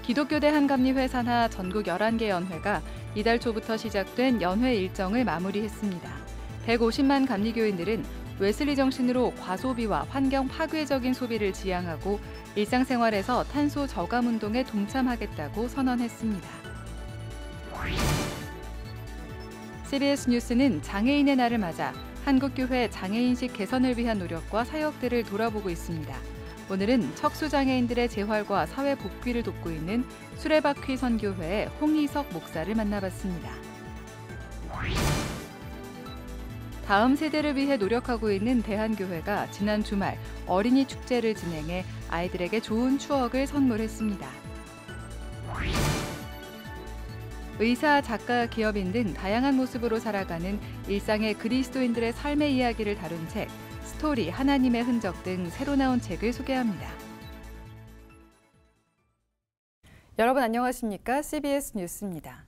기독교 대한감리회 산하 전국 11개 연회가 이달 초부터 시작된 연회 일정을 마무리했습니다. 150만 감리교인들은 웨슬리 정신으로 과소비와 환경 파괴적인 소비를 지향하고 일상생활에서 탄소 저감 운동에 동참하겠다고 선언했습니다. CBS 뉴스는 장애인의 날을 맞아 한국교회 장애인식 개선을 위한 노력과 사역들을 돌아보고 있습니다. 오늘은 척수장애인들의 재활과 사회 복귀를 돕고 있는 수레바퀴 선교회의 홍희석 목사를 만나봤습니다. 다음 세대를 위해 노력하고 있는 대한교회가 지난 주말 어린이 축제를 진행해 아이들에게 좋은 추억을 선물했습니다. 의사, 작가, 기업인 등 다양한 모습으로 살아가는 일상의 그리스도인들의 삶의 이야기를 다룬 책 스토리 하나님의 흔적 등 새로 나온 책을 소개합니다. 여러분 안녕하십니까? CBS 뉴스입니다.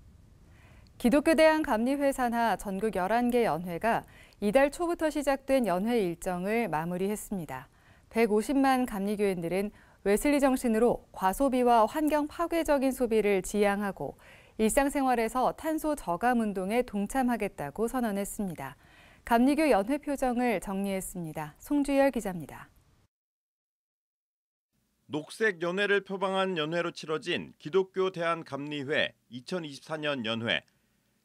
기독교 대한감리회 산하 전국 11개 연회가 이달 초부터 시작된 연회 일정을 마무리했습니다. 150만 감리교인들은 웨슬리 정신으로 과소비와 환경 파괴적인 소비를 지향하고 일상생활에서 탄소 저감 운동에 동참하겠다고 선언했습니다. 감리교 연회 표정을 정리했습니다. 송주열 기자입니다. 녹색 연회를 표방한 연회로 치러진 기독교 대한감리회 2024년 연회.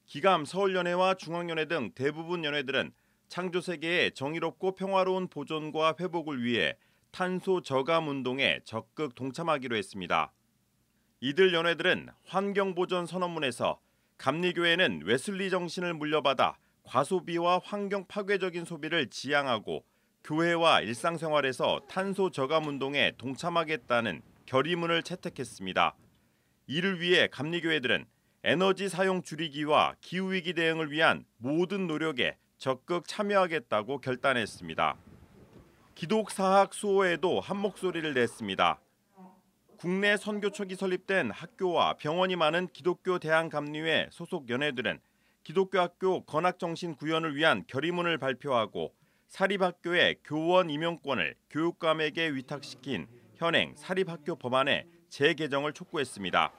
기감 서울연회와 중앙연회 등 대부분 연회들은 창조 세계의 정의롭고 평화로운 보존과 회복을 위해 탄소 저감 운동에 적극 동참하기로 했습니다. 이들 연회들은 환경보전 선언문에서 감리교회는 웨슬리 정신을 물려받아 과소비와 환경 파괴적인 소비를 지향하고 교회와 일상생활에서 탄소 저감 운동에 동참하겠다는 결의문을 채택했습니다. 이를 위해 감리교회들은 에너지 사용 줄이기와 기후위기 대응을 위한 모든 노력에 적극 참여하겠다고 결단했습니다. 기독사학 수호에도 한 목소리를 냈습니다. 국내 선교 초기 설립된 학교와 병원이 많은 기독교 대한감리회 소속 연회들은 기독교학교 건학정신 구현을 위한 결의문을 발표하고 사립학교의 교원 임용권을 교육감에게 위탁시킨 현행 사립학교 법안의 재개정을 촉구했습니다.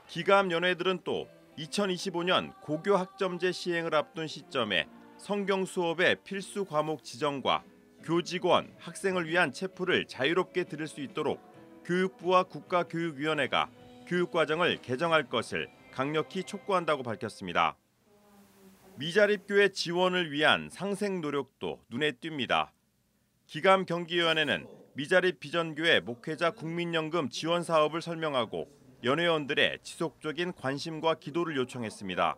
기감 연회들은 또 2025년 고교 학점제 시행을 앞둔 시점에 성경 수업의 필수 과목 지정과 교직원, 학생을 위한 체프를 자유롭게 들을 수 있도록 교육부와 국가교육위원회가 교육과정을 개정할 것을 강력히 촉구한다고 밝혔습니다. 미자립교회 지원을 위한 상생 노력도 눈에 띕니다. 기감 경기위원회는 미자립 비전교회 목회자 국민연금 지원 사업을 설명하고 연회원들의 지속적인 관심과 기도를 요청했습니다.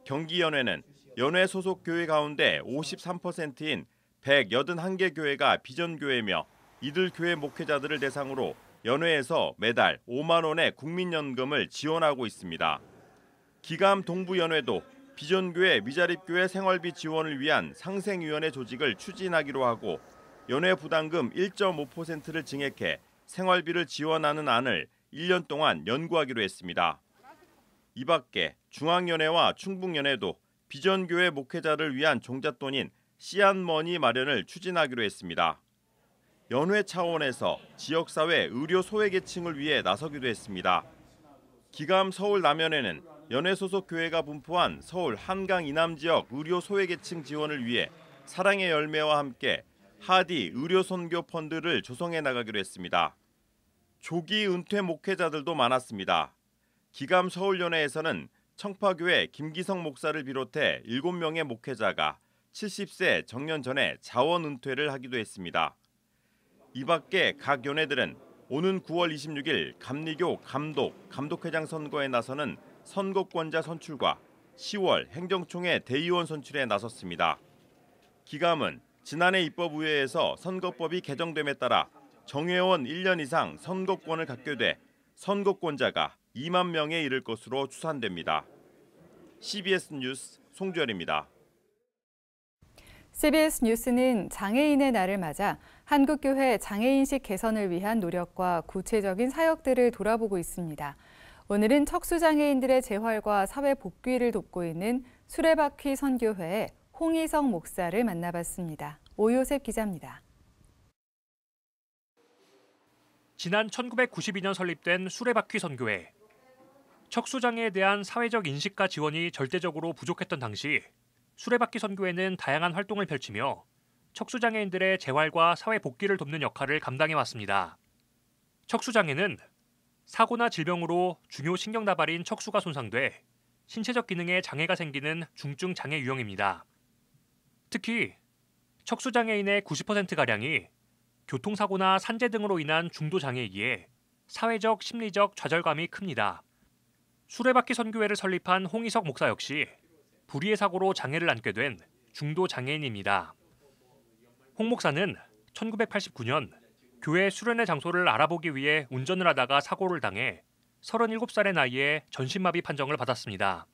경기연회는 연회 소속 교회 가운데 53%인 181개 교회가 비전교회며 이들 교회 목회자들을 대상으로 연회에서 매달 5만 원의 국민연금을 지원하고 있습니다. 기감 동부연회도 비전교회 미자립교회 생활비 지원을 위한 상생위원회 조직을 추진하기로 하고 연회 부담금 1.5%를 증액해 생활비를 지원하는 안을 1년 동안 연구하기로 했습니다. 이 밖에 중앙연회와 충북연회도 비전교회 목회자를 위한 종잣돈인 씨앗머니 마련을 추진하기로 했습니다. 연회 차원에서 지역사회 의료 소외계층을 위해 나서기도 했습니다. 기감 서울 남연회는 연회 소속 교회가 분포한 서울 한강 이남 지역 의료 소외계층 지원을 위해 사랑의 열매와 함께 하디 의료선교 펀드를 조성해 나가기로 했습니다. 조기 은퇴 목회자들도 많았습니다. 기감 서울연회에서는 청파교회 김기성 목사를 비롯해 7명의 목회자가 70세 정년 전에 자원 은퇴를 하기도 했습니다. 이 밖에 각 연회들은 오는 9월 26일 감리교 감독회장 선거에 나서는 선거권자 선출과 10월 행정총회 대의원 선출에 나섰습니다. 기감은 지난해 입법의회에서 선거법이 개정됨에 따라 정회원 1년 이상 선거권을 갖게 돼 선거권자가 2만 명에 이를 것으로 추산됩니다. CBS 뉴스 송주열입니다. CBS 뉴스는 장애인의 날을 맞아 한국교회 장애인식 개선을 위한 노력과 구체적인 사역들을 돌아보고 있습니다. 오늘은 척수장애인들의 재활과 사회 복귀를 돕고 있는 수레바퀴 선교회의 홍희석 목사를 만나봤습니다. 오요셉 기자입니다. 지난 1992년 설립된 수레바퀴 선교회. 척수장애에 대한 사회적 인식과 지원이 절대적으로 부족했던 당시 수레바퀴 선교회는 다양한 활동을 펼치며 척수장애인들의 재활과 사회 복귀를 돕는 역할을 감당해왔습니다. 척수장애는 사고나 질병으로 중요 신경다발인 척수가 손상돼 신체적 기능에 장애가 생기는 중증 장애 유형입니다. 특히 척수장애인의 90%가량이 교통사고나 산재 등으로 인한 중도 장애이기에 사회적, 심리적 좌절감이 큽니다. 수레바퀴 선교회를 설립한 홍희석 목사 역시 불의의 사고로 장애를 안게 된 중도 장애인입니다. 홍 목사는 1989년 교회 수련회 장소를 알아보기 위해 운전을 하다가 사고를 당해 37살의 나이에 전신마비 판정을 받았습니다.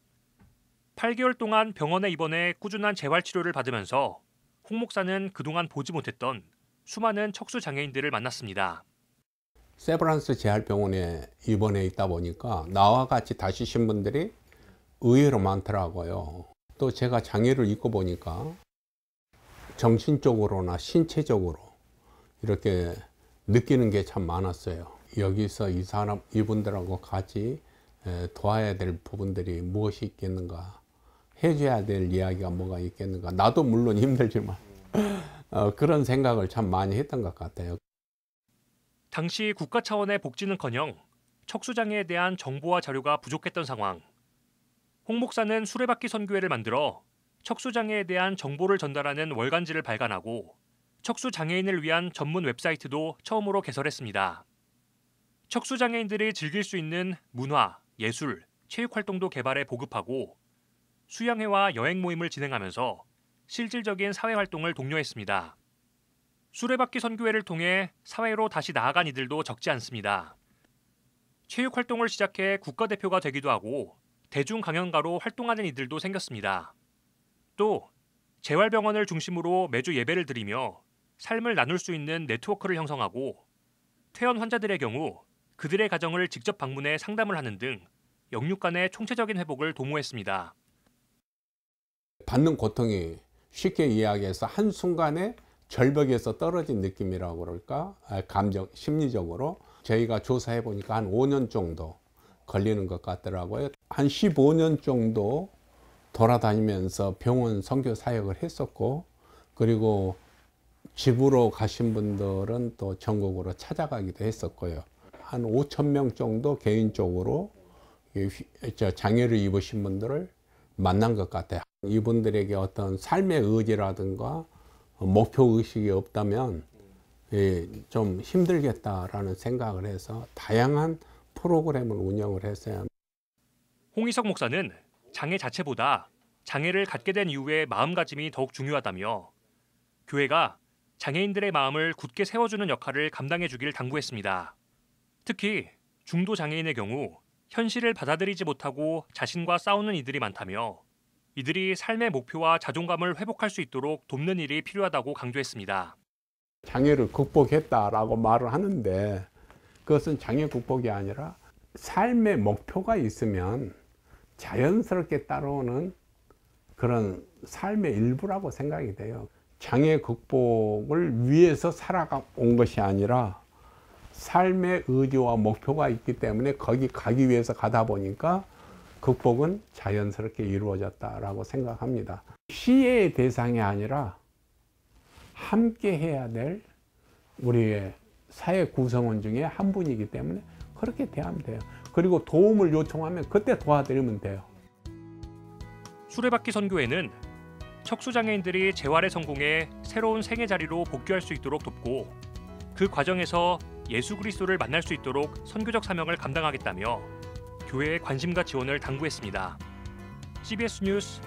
8개월 동안 병원에 입원해 꾸준한 재활치료를 받으면서 홍 목사는 그동안 보지 못했던 수많은 척수 장애인들을 만났습니다. 세브란스 재활병원에 입원해 있다 보니까 나와 같이 다치신 분들이 의외로 많더라고요. 또 제가 장애를 입고 보니까 정신적으로나 신체적으로 이렇게 느끼는 게 참 많았어요. 여기서 이분들하고 같이 도와야 될 부분들이 무엇이 있겠는가, 해줘야 될 이야기가 뭐가 있겠는가. 나도 물론 힘들지만 그런 생각을 참 많이 했던 것 같아요. 당시 국가 차원의 복지는커녕 척수장애에 대한 정보와 자료가 부족했던 상황. 홍 목사는 수레바퀴 선교회를 만들어 척수장애에 대한 정보를 전달하는 월간지를 발간하고 척수장애인을 위한 전문 웹사이트도 처음으로 개설했습니다. 척수장애인들이 즐길 수 있는 문화, 예술, 체육활동도 개발해 보급하고 수양회와 여행 모임을 진행하면서 실질적인 사회활동을 독려했습니다. 수레바퀴 선교회를 통해 사회로 다시 나아간 이들도 적지 않습니다. 체육활동을 시작해 국가대표가 되기도 하고 대중강연가로 활동하는 이들도 생겼습니다. 또 재활병원을 중심으로 매주 예배를 드리며 삶을 나눌 수 있는 네트워크를 형성하고 퇴원 환자들의 경우 그들의 가정을 직접 방문해 상담을 하는 등 영육 간의 총체적인 회복을 도모했습니다. 받는 고통이 쉽게 이야기해서 한순간에 절벽에서 떨어진 느낌이라고 그럴까? 감정, 심리적으로. 저희가 조사해 보니까 한 5년 정도 걸리는 것 같더라고요. 한 15년 정도 돌아다니면서 병원 선교 사역을 했었고, 그리고 집으로 가신 분들은 또 전국으로 찾아가기도 했었고요. 한 5천 명 정도 개인적으로 장애를 입으신 분들을 만난 것 같아요. 이분들에게 어떤 삶의 의지라든가 목표 의식이 없다면 좀 힘들겠다라는 생각을 해서 다양한 프로그램을 운영을 했어요. 홍희석 목사는 장애 자체보다 장애를 갖게 된 이후의 마음가짐이 더욱 중요하다며 교회가 장애인들의 마음을 굳게 세워주는 역할을 감당해 주길 당부했습니다. 특히 중도 장애인의 경우 현실을 받아들이지 못하고 자신과 싸우는 이들이 많다며 이들이 삶의 목표와 자존감을 회복할 수 있도록 돕는 일이 필요하다고 강조했습니다. 장애를 극복했다라고 말을 하는데 그것은 장애 극복이 아니라 삶의 목표가 있으면 자연스럽게 따라오는 그런 삶의 일부라고 생각이 돼요. 장애 극복을 위해서 살아온 것이 아니라 삶의 의지와 목표가 있기 때문에 거기 가기 위해서 가다 보니까 극복은 자연스럽게 이루어졌다라고 생각합니다. 시혜의 대상이 아니라 함께 해야 될 우리의 사회 구성원 중에 한 분이기 때문에 그렇게 대하면 돼요. 그리고 도움을 요청하면 그때 도와드리면 돼요. 수레바퀴 선교회는 척수장애인들이 재활에 성공해 새로운 생애 자리로 복귀할 수 있도록 돕고 그 과정에서 예수 그리스도를 만날 수 있도록 선교적 사명을 감당하겠다며 교회의 관심과 지원을 당부했습니다. CBS 뉴스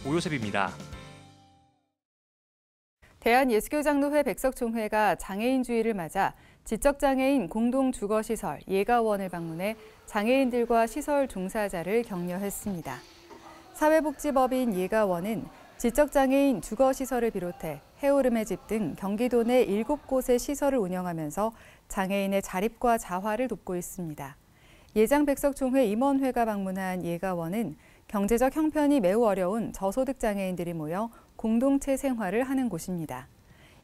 오요셉입니다. 대한예수교장로회 백석총회가 장애인주의를 맞아 지적장애인 공동주거시설 예가원을 방문해 장애인들과 시설 종사자를 격려했습니다. 사회복지법인 예가원은 지적장애인 주거시설을 비롯해 해오름의 집 등 경기도 내 7곳의 시설을 운영하면서 장애인의 자립과 자활을 돕고 있습니다. 예장 백석총회 임원회가 방문한 예가원은 경제적 형편이 매우 어려운 저소득 장애인들이 모여 공동체 생활을 하는 곳입니다.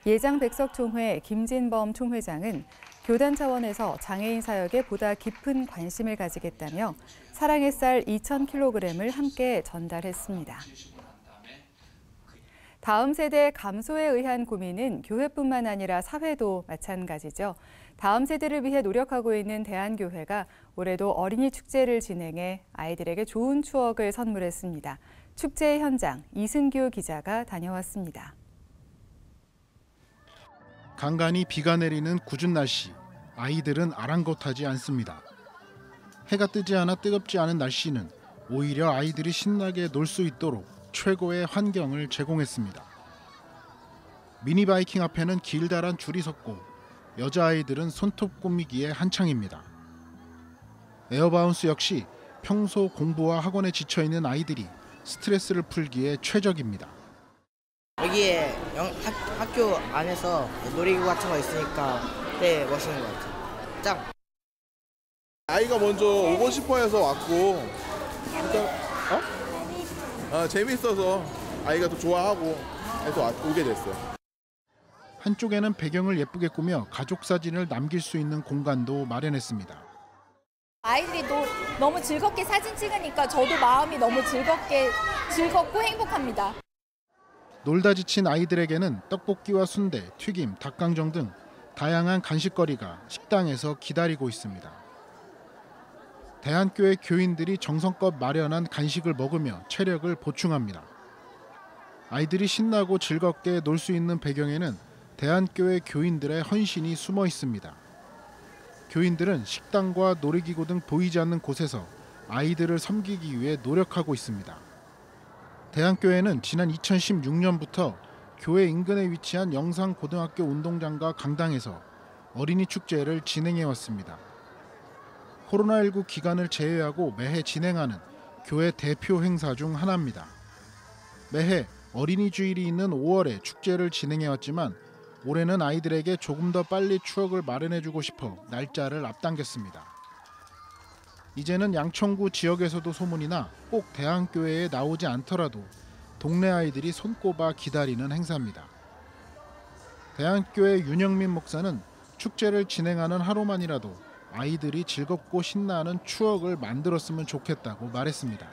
예장백석총회 김진범 총회장은 교단 차원에서 장애인 사역에 보다 깊은 관심을 가지겠다며 사랑의 쌀 2,000kg을 함께 전달했습니다. 다음 세대 감소에 의한 고민은 교회뿐만 아니라 사회도 마찬가지죠. 다음 세대를 위해 노력하고 있는 대한교회가 올해도 어린이 축제를 진행해 아이들에게 좋은 추억을 선물했습니다. 축제 현장 이승규 기자가 다녀왔습니다. 간간히 비가 내리는 궂은 날씨, 아이들은 아랑곳하지 않습니다. 해가 뜨지 않아 뜨겁지 않은 날씨는 오히려 아이들이 신나게 놀 수 있도록 최고의 환경을 제공했습니다. 미니바이킹 앞에는 길다란 줄이 섰고 여자아이들은 손톱 꾸미기에 한창입니다. 에어바운스 역시 평소 공부와 학원에 지쳐있는 아이들이 스트레스를 풀기에 최적입니다. 여기에 학교 안에서 놀이기구 같은 거 있으니까 되게 멋있는 것 같아요. 짱! 아이가 먼저 오고 싶어 해서 왔고 재밌어서 아이가 또 좋아하고 해서 오게 됐어요. 한쪽에는 배경을 예쁘게 꾸며 가족 사진을 남길 수 있는 공간도 마련했습니다. 아이들이 너무 즐겁게 사진 찍으니까 저도 마음이 너무 즐겁고 행복합니다. 놀다 지친 아이들에게는 떡볶이와 순대, 튀김, 닭강정 등 다양한 간식거리가 식당에서 기다리고 있습니다. 대한교회 교인들이 정성껏 마련한 간식을 먹으며 체력을 보충합니다. 아이들이 신나고 즐겁게 놀 수 있는 배경에는 대한교회 교인들의 헌신이 숨어 있습니다. 교인들은 식당과 놀이기구 등 보이지 않는 곳에서 아이들을 섬기기 위해 노력하고 있습니다. 대한교회는 지난 2016년부터 교회 인근에 위치한 영상고등학교 운동장과 강당에서 어린이 축제를 진행해왔습니다. 코로나19 기간을 제외하고 매해 진행하는 교회 대표 행사 중 하나입니다. 매해 어린이 주일이 있는 5월에 축제를 진행해왔지만 올해는 아이들에게 조금 더 빨리 추억을 마련해주고 싶어 날짜를 앞당겼습니다. 이제는 양천구 지역에서도 소문이나 꼭 대한교회에 나오지 않더라도 동네 아이들이 손꼽아 기다리는 행사입니다. 대한교회 윤영민 목사는 축제를 진행하는 하루만이라도 아이들이 즐겁고 신나는 추억을 만들었으면 좋겠다고 말했습니다.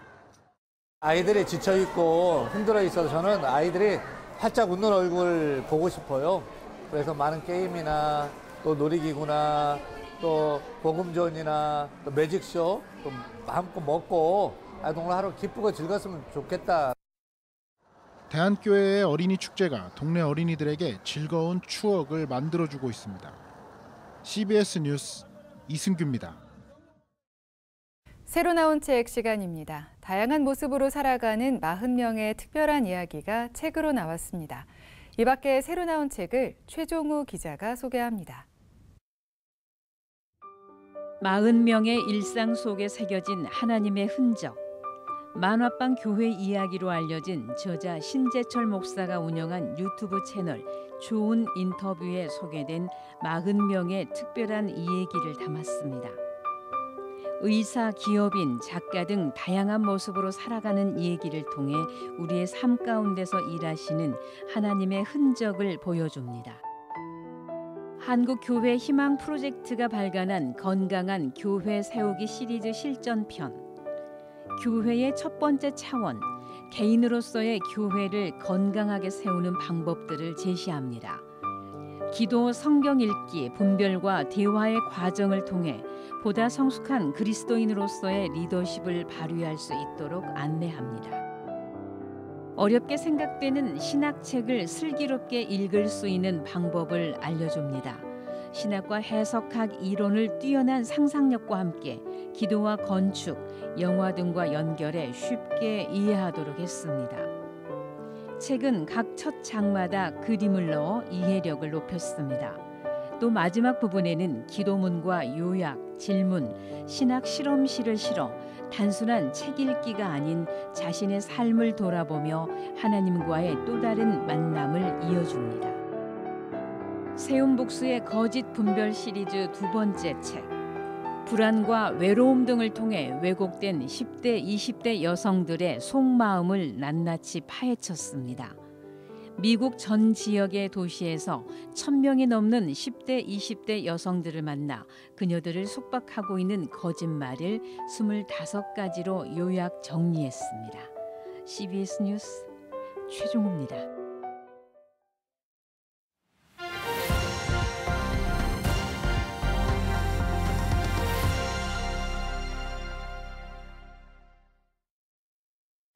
아이들이 지쳐있고 힘들어 있어서 저는 아이들이 활짝 웃는 얼굴 보고 싶어요. 그래서 많은 게임이나 또 놀이기구나 또 복음전이나 또 매직쇼 또 마음껏 먹고 오늘 하루 기쁘고 즐거웠으면 좋겠다. 대한교회의 어린이 축제가 동네 어린이들에게 즐거운 추억을 만들어주고 있습니다. CBS 뉴스 이승규입니다. 새로 나온 책 시간입니다. 다양한 모습으로 살아가는 40명의 특별한 이야기가 책으로 나왔습니다. 이 밖에 새로 나온 책을 최종우 기자가 소개합니다. 40명의 일상 속에 새겨진 하나님의 흔적. 만화방 교회 이야기로 알려진 저자 신재철 목사가 운영한 유튜브 채널 좋은 인터뷰에 소개된 40명의 특별한 이야기를 담았습니다. 의사, 기업인, 작가 등 다양한 모습으로 살아가는 얘기를 통해 우리의 삶 가운데서 일하시는 하나님의 흔적을 보여줍니다. 한국교회 희망 프로젝트가 발간한 건강한 교회 세우기 시리즈 실전편. 교회의 첫 번째 차원, 개인으로서의 교회를 건강하게 세우는 방법들을 제시합니다. 기도, 성경 읽기, 분별과 대화의 과정을 통해 보다 성숙한 그리스도인으로서의 리더십을 발휘할 수 있도록 안내합니다. 어렵게 생각되는 신학책을 슬기롭게 읽을 수 있는 방법을 알려줍니다. 신학과 해석학 이론을 뛰어난 상상력과 함께 기도와 건축, 영화 등과 연결해 쉽게 이해하도록 했습니다. 책은 각 첫 장마다 그림을 넣어 이해력을 높였습니다. 또 마지막 부분에는 기도문과 요약, 질문, 신학 실험실을 실어 단순한 책 읽기가 아닌 자신의 삶을 돌아보며 하나님과의 또 다른 만남을 이어줍니다. 세움복수의 거짓 분별 시리즈 두 번째 책. 불안과 외로움 등을 통해 왜곡된 10대, 20대 여성들의 속마음을 낱낱이 파헤쳤습니다. 미국 전 지역의 도시에서 1,000명이 넘는 10대, 20대 여성들을 만나 그녀들을 속박하고 있는 거짓말을 25가지로 요약 정리했습니다. CBS 뉴스 최종우입니다.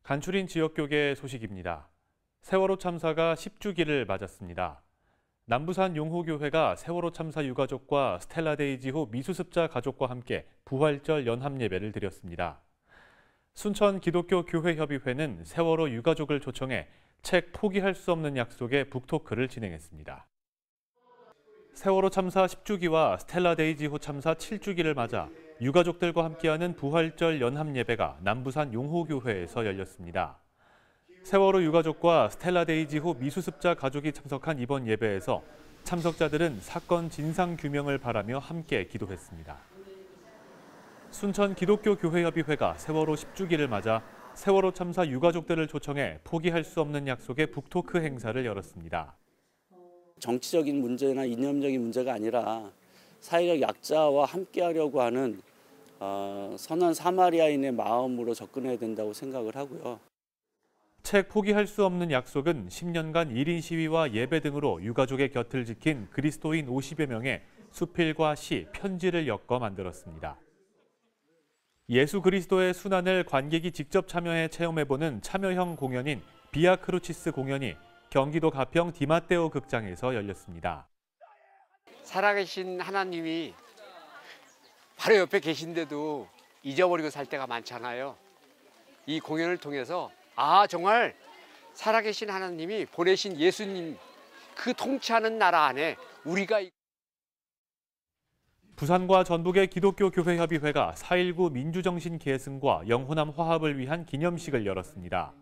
간추린 지역교계 소식입니다. 세월호 참사가 10주기를 맞았습니다. 남부산 용호교회가 세월호 참사 유가족과 스텔라데이지호 미수습자 가족과 함께 부활절 연합 예배를 드렸습니다. 순천 기독교 교회협의회는 세월호 유가족을 초청해 책 포기할 수 없는 약속의 북토크를 진행했습니다. 세월호 참사 10주기와 스텔라데이지호 참사 7주기를 맞아 유가족들과 함께하는 부활절 연합 예배가 남부산 용호교회에서 열렸습니다. 세월호 유가족과 스텔라데이지호 미수습자 가족이 참석한 이번 예배에서 참석자들은 사건 진상 규명을 바라며 함께 기도했습니다. 순천 기독교 교회협의회가 세월호 10주기를 맞아 세월호 참사 유가족들을 초청해 포기할 수 없는 약속의 북토크 행사를 열었습니다. 정치적인 문제나 이념적인 문제가 아니라 사회적 약자와 함께하려고 하는 선한 사마리아인의 마음으로 접근해야 된다고 생각을 하고요. 책 포기할 수 없는 약속은 10년간 1인 시위와 예배 등으로 유가족의 곁을 지킨 그리스도인 50여 명의 수필과 시, 편지를 엮어 만들었습니다. 예수 그리스도의 순환을 관객이 직접 참여해 체험해보는 참여형 공연인 비아 크루치스 공연이 경기도 가평 디마테오 극장에서 열렸습니다. 살아계신 하나님이 바로 옆에 계신데도 잊어버리고 살 때가 많잖아요. 이 공연을 통해서 정말 살아계신 하나님이 보내신 예수님 그 통치하는 나라 안에 우리가 부산과 전북의 기독교 교회협의회가 4.19 민주정신 계승과 영혼함 화합을 위한 기념식을 열었습니다.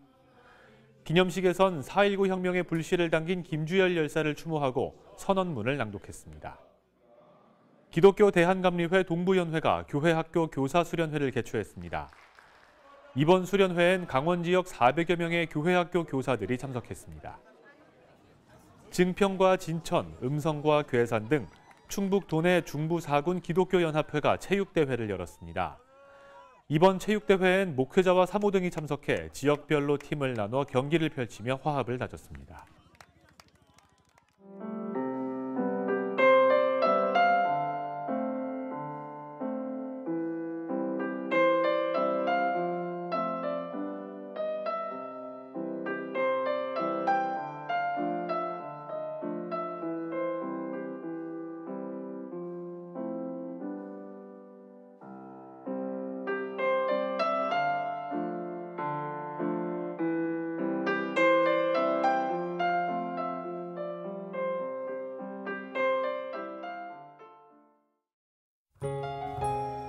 기념식에선 4.19 혁명의 불씨를 당긴 김주열 열사를 추모하고 선언문을 낭독했습니다. 기독교 대한감리회 동부연회가 교회학교 교사수련회를 개최했습니다. 이번 수련회엔 강원 지역 400여 명의 교회학교 교사들이 참석했습니다. 증평과 진천, 음성과 괴산 등 충북 도내 중부 4군 기독교연합회가 체육대회를 열었습니다. 이번 체육대회엔 목회자와 사모 등이 참석해 지역별로 팀을 나눠 경기를 펼치며 화합을 다졌습니다.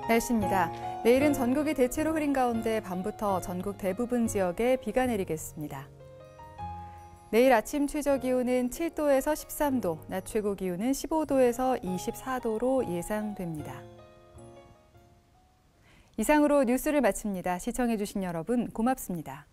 날씨입니다. 내일은 전국이 대체로 흐린 가운데 밤부터 전국 대부분 지역에 비가 내리겠습니다. 내일 아침 최저 기온은 7도에서 13도, 낮 최고 기온은 15도에서 24도로 예상됩니다. 이상으로 뉴스를 마칩니다. 시청해주신 여러분 고맙습니다.